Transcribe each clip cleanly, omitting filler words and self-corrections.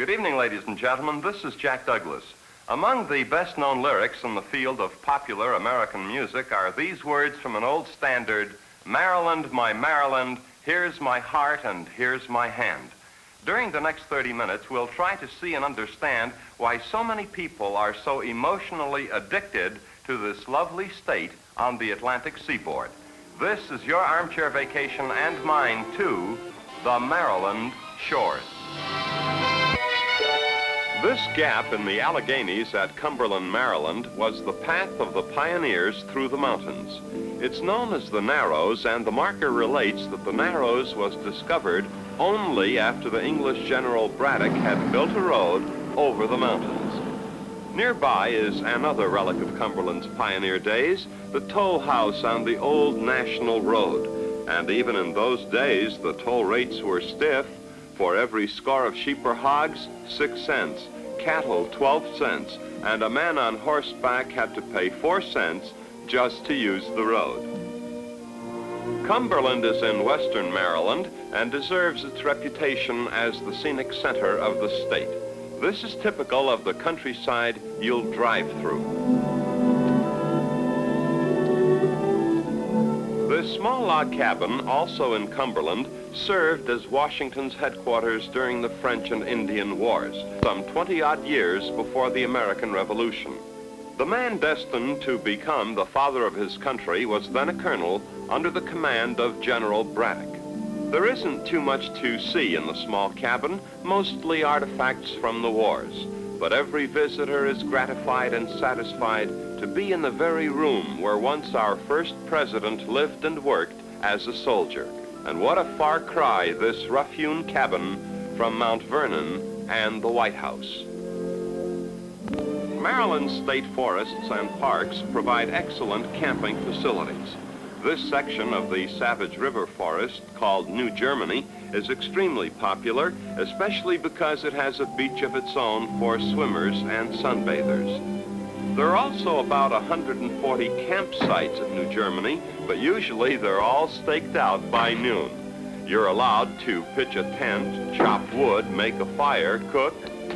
Good evening, ladies and gentlemen. This is Jack Douglas. Among the best-known lyrics in the field of popular American music are these words from an old standard, "Maryland, my Maryland, here's my heart and here's my hand." During the next 30 minutes, we'll try to see and understand why so many people are so emotionally addicted to this lovely state on the Atlantic seaboard. This is your armchair vacation and mine, too, the Maryland shores. This gap in the Alleghenies at Cumberland, Maryland, was the path of the pioneers through the mountains. It's known as the Narrows, and the marker relates that the Narrows was discovered only after the English General Braddock had built a road over the mountains. Nearby is another relic of Cumberland's pioneer days, the toll house on the old National Road. And even in those days, the toll rates were stiff. For every score of sheep or hogs, 6 cents, cattle 12 cents, and a man on horseback had to pay 4 cents just to use the road. Cumberland is in western Maryland and deserves its reputation as the scenic center of the state. This is typical of the countryside you'll drive through. This small log cabin, also in Cumberland, served as Washington's headquarters during the French and Indian Wars, some 20-odd years before the American Revolution. The man destined to become the father of his country was then a colonel under the command of General Braddock. There isn't too much to see in the small cabin, mostly artifacts from the wars, but every visitor is gratified and satisfied to be in the very room where once our first president lived and worked as a soldier. And what a far cry, this rough-hewn cabin from Mount Vernon and the White House. Maryland's state forests and parks provide excellent camping facilities. This section of the Savage River Forest, called New Germany, is extremely popular, especially because it has a beach of its own for swimmers and sunbathers. There are also about 140 campsites at New Germany, but usually they're all staked out by noon. You're allowed to pitch a tent, chop wood, make a fire, cook,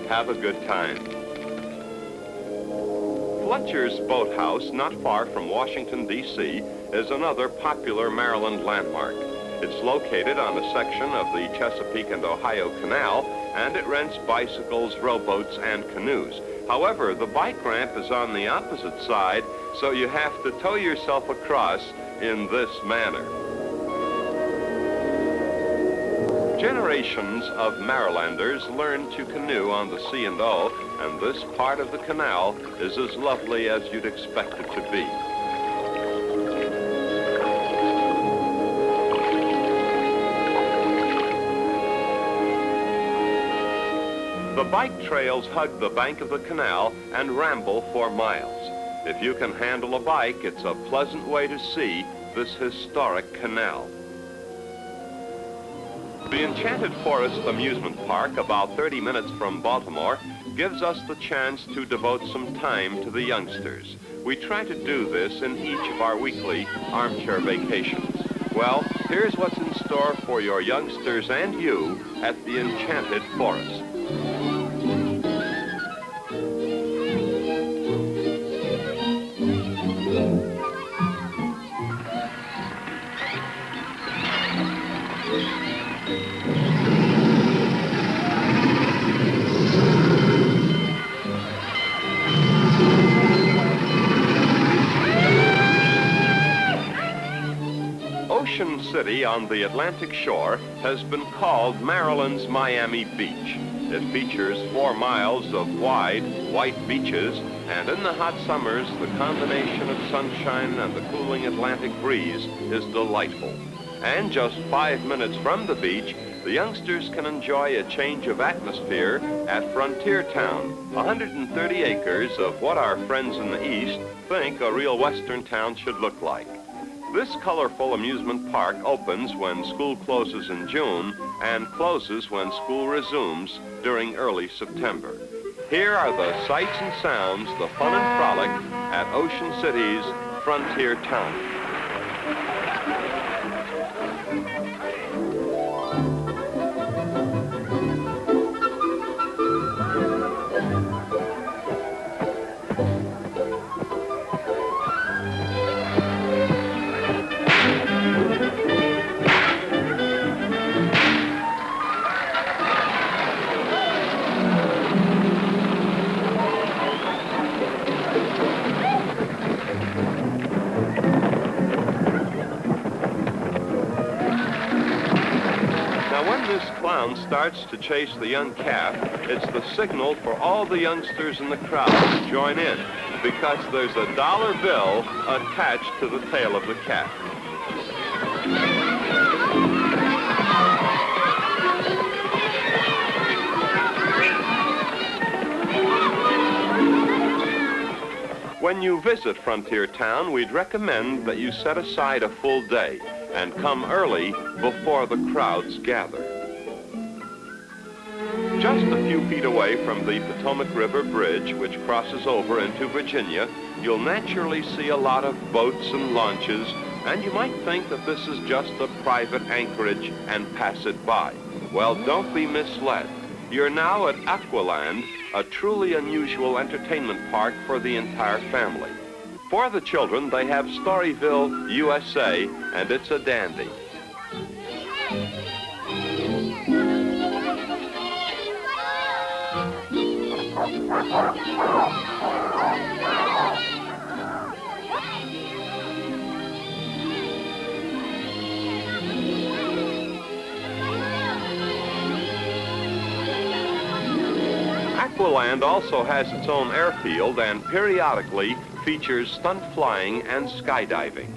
have a good time. Fletcher's Boathouse, not far from Washington, D.C., is another popular Maryland landmark. It's located on a section of the Chesapeake and Ohio Canal, and it rents bicycles, rowboats, and canoes. However, the bike ramp is on the opposite side, so you have to tow yourself across in this manner. Generations of Marylanders learned to canoe on the C&O, and this part of the canal is as lovely as you'd expect it to be. The bike trails hug the bank of the canal and ramble for miles. If you can handle a bike, it's a pleasant way to see this historic canal. The Enchanted Forest amusement park, about 30 minutes from Baltimore, gives us the chance to devote some time to the youngsters. We try to do this in each of our weekly armchair vacations. Well, here's what's in store for your youngsters and you at the Enchanted Forest. Ocean City on the Atlantic shore has been called Maryland's Miami Beach. It features 4 miles of wide, white beaches, and in the hot summers, the combination of sunshine and the cooling Atlantic breeze is delightful. And just 5 minutes from the beach, the youngsters can enjoy a change of atmosphere at Frontier Town, 130 acres of what our friends in the East think a real Western town should look like. This colorful amusement park opens when school closes in June and closes when school resumes during early September. Here are the sights and sounds, the fun and frolic at Ocean City's Frontier Town. famous clown starts to chase the young calf, it's the signal for all the youngsters in the crowd to join in, because there's a dollar bill attached to the tail of the calf. When you visit Frontier Town, we'd recommend that you set aside a full day and come early before the crowds gather. Just a few feet away from the Potomac River Bridge, which crosses over into Virginia, you'll naturally see a lot of boats and launches, and you might think that this is just a private anchorage and pass it by. Well, don't be misled. You're now at Aqua-Land, a truly unusual entertainment park for the entire family. For the children, they have Storyville USA, and it's a dandy. Aqua-Land also has its own airfield and periodically features stunt flying and skydiving.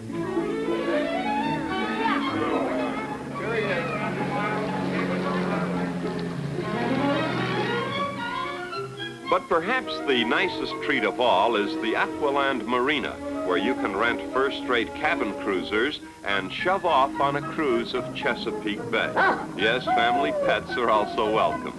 But perhaps the nicest treat of all is the Aqua-Land Marina, where you can rent first-rate cabin cruisers and shove off on a cruise of Chesapeake Bay. Yes, family pets are also welcome.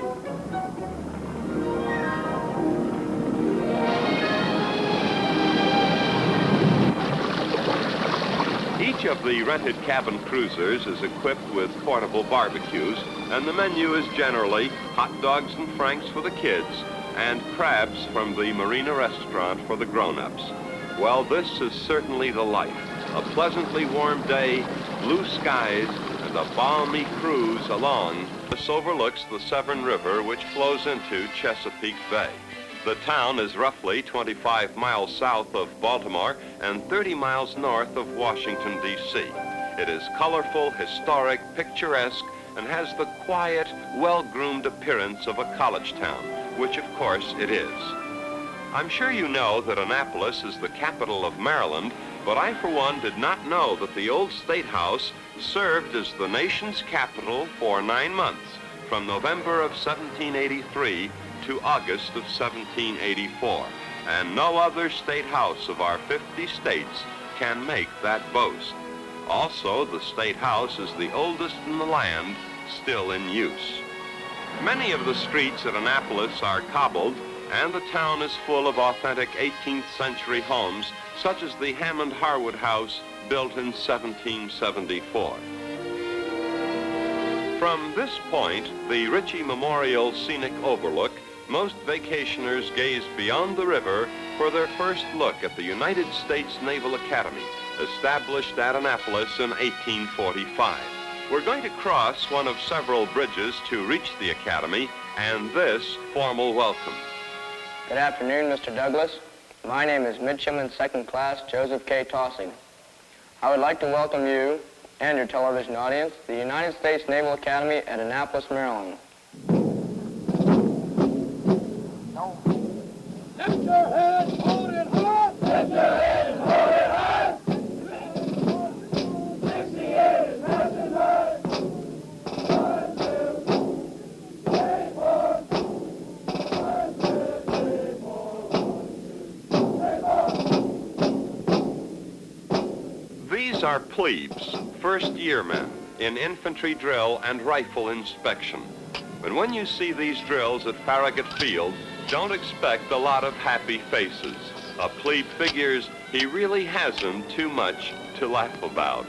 Each of the rented cabin cruisers is equipped with portable barbecues, and the menu is generally hot dogs and franks for the kids and crabs from the Marina restaurant for the grown-ups. Well, this is certainly the life. A pleasantly warm day, blue skies, and a balmy cruise along. This overlooks the Severn River, which flows into Chesapeake Bay. The town is roughly 25 miles south of Baltimore and 30 miles north of Washington, D.C. It is colorful, historic, picturesque, and has the quiet, well-groomed appearance of a college town, which of course it is. I'm sure you know that Annapolis is the capital of Maryland, but I for one did not know that the old State House served as the nation's capital for 9 months, from November of 1783 to August of 1784, and no other state house of our 50 states can make that boast. Also, the State House is the oldest in the land still in use. Many of the streets at Annapolis are cobbled, and the town is full of authentic 18th century homes, such as the Hammond Harwood House built in 1774. From this point, the Ritchie Memorial Scenic Overlook, most vacationers gaze beyond the river for their first look at the United States Naval Academy, established at Annapolis in 1845. We're going to cross one of several bridges to reach the Academy, and this formal welcome. Good afternoon, Mr. Douglas. My name is Midshipman Second Class Joseph K. Tossing. I would like to welcome you and your television audience to the United States Naval Academy at Annapolis, Maryland. Lift your head, hold it high! Lift your head and hold it high! 68 is passing high! 5, 2, 8, 4, 5, 6, 8, 4, 8, 4. These are plebes, first-year men, in infantry drill and rifle inspection. But when you see these drills at Farragut Field, don't expect a lot of happy faces. A plebe figures he really hasn't too much to laugh about.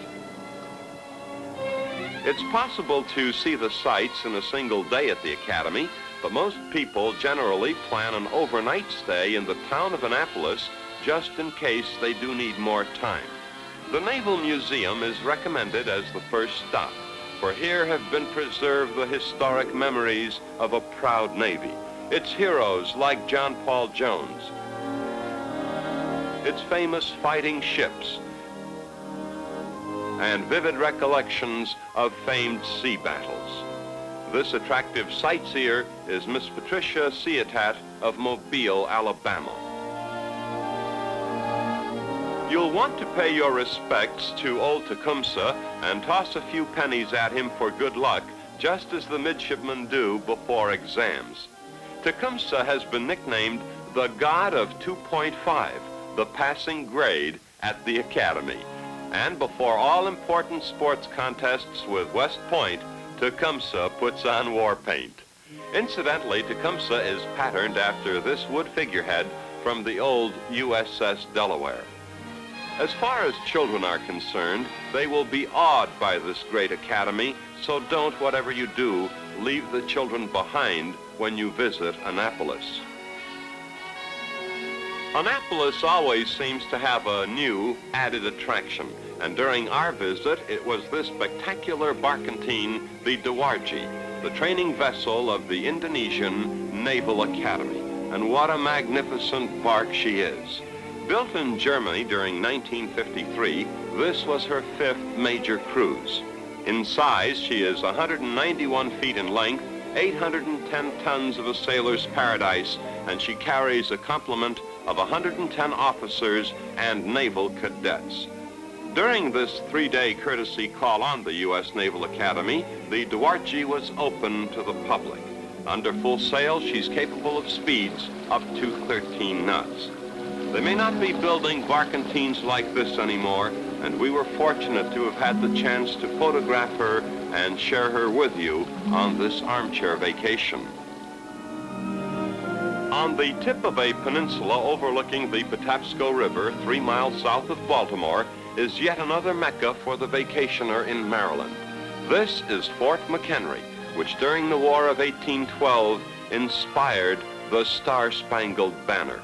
It's possible to see the sights in a single day at the Academy, but most people generally plan an overnight stay in the town of Annapolis just in case they do need more time. The Naval Museum is recommended as the first stop, for here have been preserved the historic memories of a proud Navy. Its heroes like John Paul Jones, its famous fighting ships, and vivid recollections of famed sea battles. This attractive sightseer is Miss Patricia Ciotat of Mobile, Alabama. You'll want to pay your respects to old Tecumseh and toss a few pennies at him for good luck, just as the midshipmen do before exams. Tecumseh has been nicknamed the God of 2.5, the passing grade at the Academy. And before all important sports contests with West Point, Tecumseh puts on war paint. Incidentally, Tecumseh is patterned after this wood figurehead from the old USS Delaware. As far as children are concerned, they will be awed by this great academy, so don't, whatever you do, leave the children behind when you visit Annapolis. Annapolis always seems to have a new added attraction, and during our visit, it was this spectacular barkentine, the Dewarutji, the training vessel of the Indonesian Naval Academy. And what a magnificent bark she is. Built in Germany during 1953, this was her 5th major cruise. In size, she is 191 feet in length, 810 tons of a sailor's paradise, and she carries a complement of 110 officers and naval cadets. During this 3-day courtesy call on the U.S. Naval Academy, the Dewarutji was open to the public. Under full sail, she's capable of speeds up to 13 knots. They may not be building barkentines like this anymore, and we were fortunate to have had the chance to photograph her and share her with you on this armchair vacation. On the tip of a peninsula overlooking the Patapsco River, 3 miles south of Baltimore, is yet another Mecca for the vacationer in Maryland. This is Fort McHenry, which during the War of 1812 inspired the Star-Spangled Banner.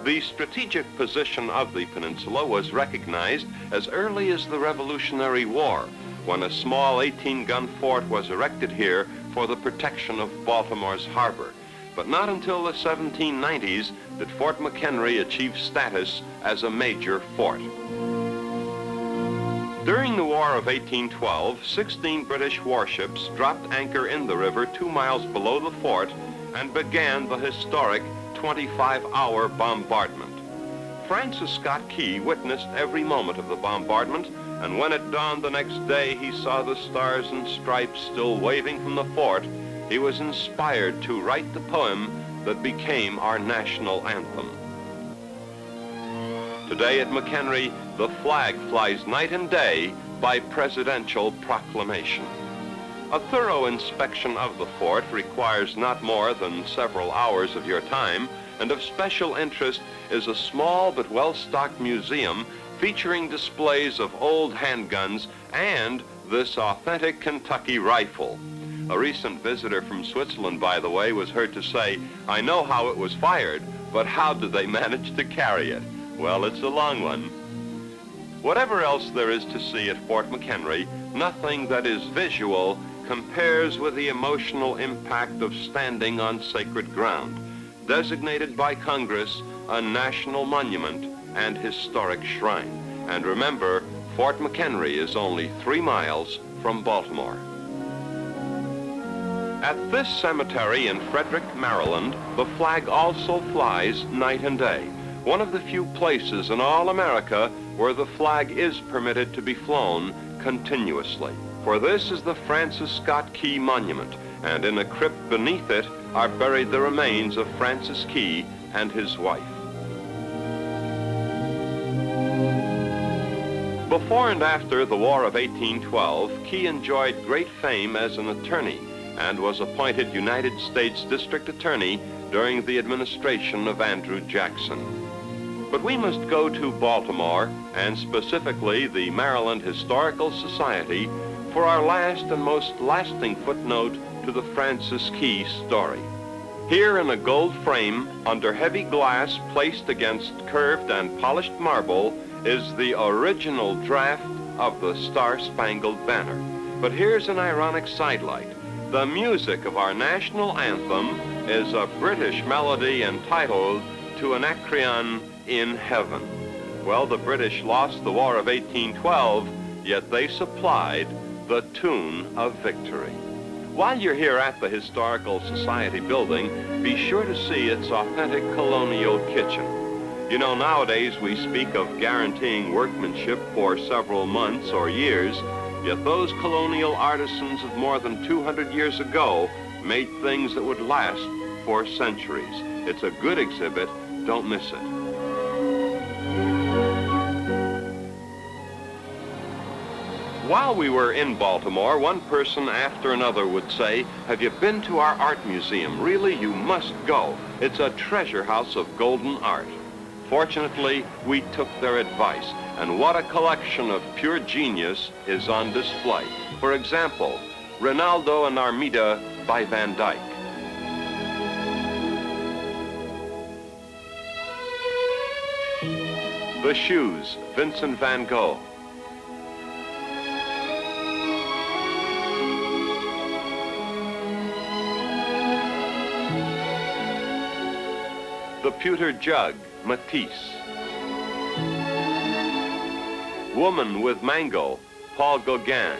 The strategic position of the peninsula was recognized as early as the Revolutionary War, when a small 18-gun fort was erected here for the protection of Baltimore's harbor. But not until the 1790s did Fort McHenry achieve status as a major fort. During the War of 1812, 16 British warships dropped anchor in the river 2 miles below the fort and began the historic 25-hour bombardment. Francis Scott Key witnessed every moment of the bombardment, and when it dawned the next day he saw the stars and stripes still waving from the fort, he was inspired to write the poem that became our national anthem. Today at McHenry, the flag flies night and day by presidential proclamation. A thorough inspection of the fort requires not more than several hours of your time, and of special interest is a small but well-stocked museum featuring displays of old handguns and this authentic Kentucky rifle. A recent visitor from Switzerland, by the way, was heard to say, "I know how it was fired, but how did they manage to carry it?" Well, it's a long one. Whatever else there is to see at Fort McHenry, nothing that is visual compares with the emotional impact of standing on sacred ground, designated by Congress a national monument and historic shrine. And remember, Fort McHenry is only 3 miles from Baltimore. At this cemetery in Frederick, Maryland, the flag also flies night and day, one of the few places in all America where the flag is permitted to be flown continuously. For this is the Francis Scott Key Monument, and in a crypt beneath it are buried the remains of Francis Key and his wife. Before and after the War of 1812, Key enjoyed great fame as an attorney and was appointed United States District Attorney during the administration of Andrew Jackson. But we must go to Baltimore, and specifically the Maryland Historical Society, for our last and most lasting footnote to the Francis Key story. Here in a gold frame, under heavy glass placed against curved and polished marble, is the original draft of the Star-Spangled Banner. But here's an ironic sidelight. The music of our national anthem is a British melody entitled "To an Anacreon in Heaven." Well, the British lost the War of 1812, yet they supplied the tune of victory. While you're here at the Historical Society building, be sure to see its authentic colonial kitchen. You know, nowadays we speak of guaranteeing workmanship for several months or years, yet those colonial artisans of more than 200 years ago made things that would last for centuries. It's a good exhibit. Don't miss it. While we were in Baltimore, one person after another would say, "Have you been to our art museum? Really, you must go. It's a treasure house of golden art." Fortunately, we took their advice, and what a collection of pure genius is on display. For example, Rinaldo and Armida by Van Dyck. The Shoes, Vincent van Gogh. The Pewter Jug, Matisse. Woman with Mango, Paul Gauguin.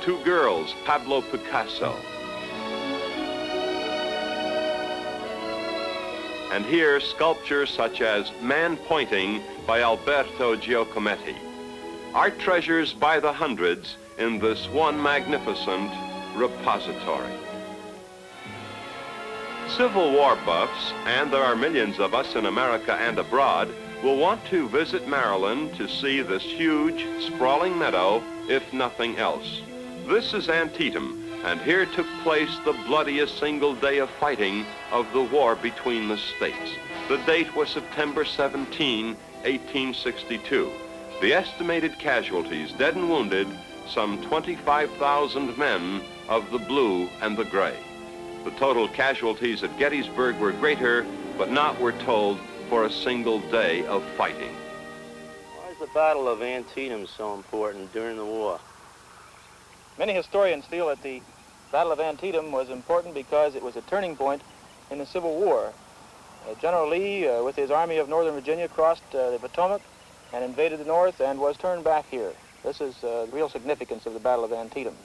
Two Girls, Pablo Picasso. And here, sculptures such as Man Pointing by Alberto Giacometti. Art treasures by the hundreds in this one magnificent repository. Civil War buffs, and there are millions of us in America and abroad, will want to visit Maryland to see this huge, sprawling meadow, if nothing else. This is Antietam, and here took place the bloodiest single day of fighting of the war between the states. The date was September 17, 1862. The estimated casualties, dead and wounded, some 25,000 men of the blue and the gray. The total casualties at Gettysburg were greater, but not, we're told, for a single day of fighting. Why is the Battle of Antietam so important during the war? Many historians feel that the Battle of Antietam was important because it was a turning point in the Civil War. General Lee, with his Army of Northern Virginia, crossed the Potomac and invaded the North and was turned back here. This is the real significance of the Battle of Antietam.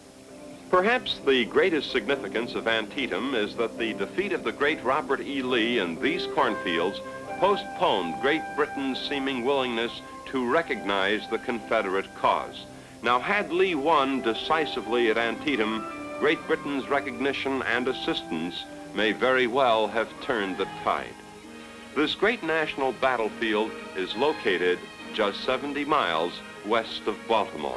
Perhaps the greatest significance of Antietam is that the defeat of the great Robert E. Lee in these cornfields postponed Great Britain's seeming willingness to recognize the Confederate cause. Now, had Lee won decisively at Antietam, Great Britain's recognition and assistance may very well have turned the tide. This great national battlefield is located just 70 miles west of Baltimore.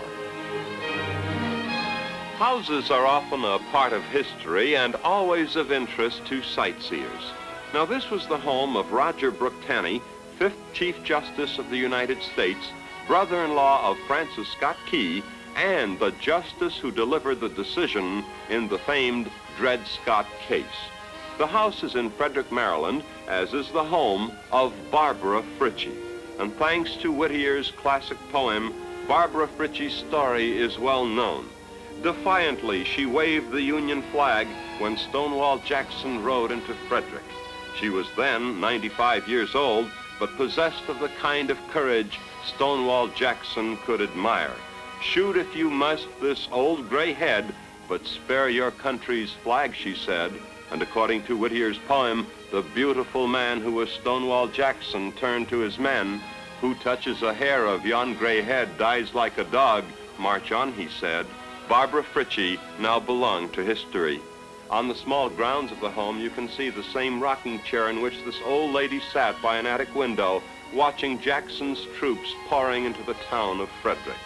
Houses are often a part of history and always of interest to sightseers. Now, this was the home of Roger Brooke Taney, 5th Chief Justice of the United States, brother-in-law of Francis Scott Key, and the justice who delivered the decision in the famed Dred Scott case. The house is in Frederick, Maryland, as is the home of Barbara Fritchie. And thanks to Whittier's classic poem, Barbara Fritchie's story is well known. Defiantly, she waved the Union flag when Stonewall Jackson rode into Frederick. She was then 95 years old, but possessed of the kind of courage Stonewall Jackson could admire. "Shoot if you must this old gray head, but spare your country's flag," she said. And according to Whittier's poem, the beautiful man who was Stonewall Jackson turned to his men. "Who touches a hair of yon gray head dies like a dog. March on," he said. Barbara Fritchie now belonged to history. On the small grounds of the home, you can see the same rocking chair in which this old lady sat by an attic window, watching Jackson's troops pouring into the town of Frederick.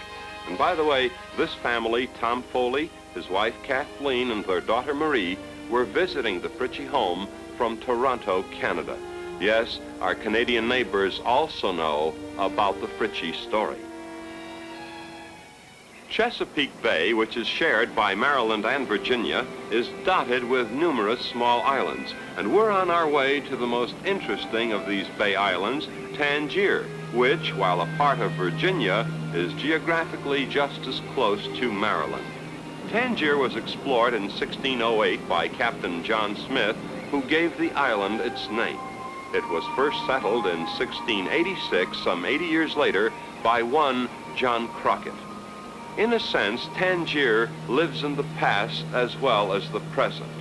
And by the way, this family, Tom Foley, his wife Kathleen, and their daughter Marie, were visiting the Fritchie home from Toronto, Canada. Yes, our Canadian neighbors also know about the Fritchie story. Chesapeake Bay, which is shared by Maryland and Virginia, is dotted with numerous small islands, and we're on our way to the most interesting of these bay islands, Tangier, which, while a part of Virginia, is geographically just as close to Maryland. Tangier was explored in 1608 by Captain John Smith, who gave the island its name. It was first settled in 1686, some 80 years later, by one John Crocket. In a sense, Tangier lives in the past as well as the present.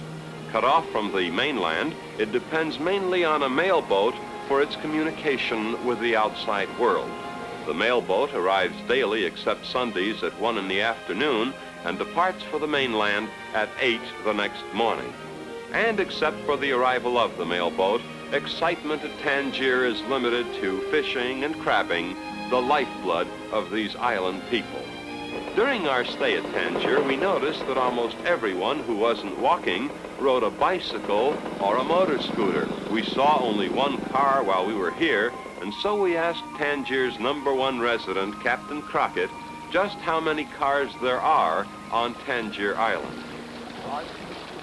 Cut off from the mainland, it depends mainly on a mail boat for its communication with the outside world. The mail boat arrives daily except Sundays at 1 in the afternoon and departs for the mainland at 8 the next morning. And except for the arrival of the mail boat, excitement at Tangier is limited to fishing and crabbing, the lifeblood of these island people. During our stay at Tangier, we noticed that almost everyone who wasn't walking rode a bicycle or a motor scooter. We saw only one car while we were here, and so we asked Tangier's #1 resident, Captain Crocket, just how many cars there are on Tangier Island.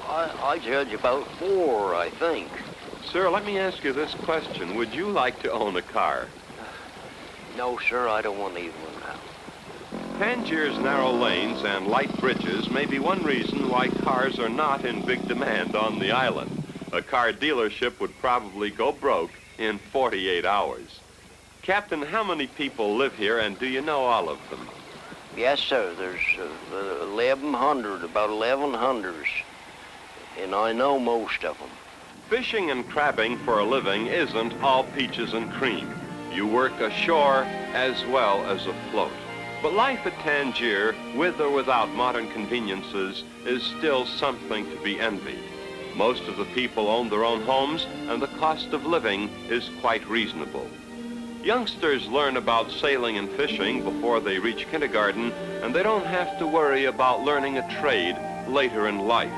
I judge about 4, I think. Sir, let me ask you this question. Would you like to own a car? No, sir, I don't want to eat one now. Tangier's narrow lanes and light bridges may be one reason why cars are not in big demand on the island. A car dealership would probably go broke in 48 hours. Captain, how many people live here, and do you know all of them? Yes, sir, there's 1,100, about 1,100s, and I know most of them. Fishing and crabbing for a living isn't all peaches and cream. You work ashore as well as afloat. But life at Tangier, with or without modern conveniences, is still something to be envied. Most of the people own their own homes, and the cost of living is quite reasonable. Youngsters learn about sailing and fishing before they reach kindergarten, and they don't have to worry about learning a trade later in life.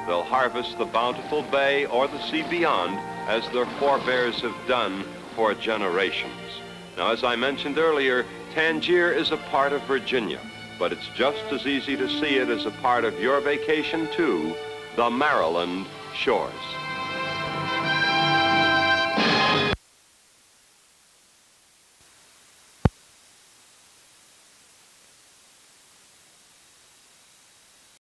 They'll harvest the bountiful bay or the sea beyond, as their forebears have done for generations. Now, as I mentioned earlier, Tangier is a part of Virginia, but it's just as easy to see it as a part of your vacation to the Maryland shores.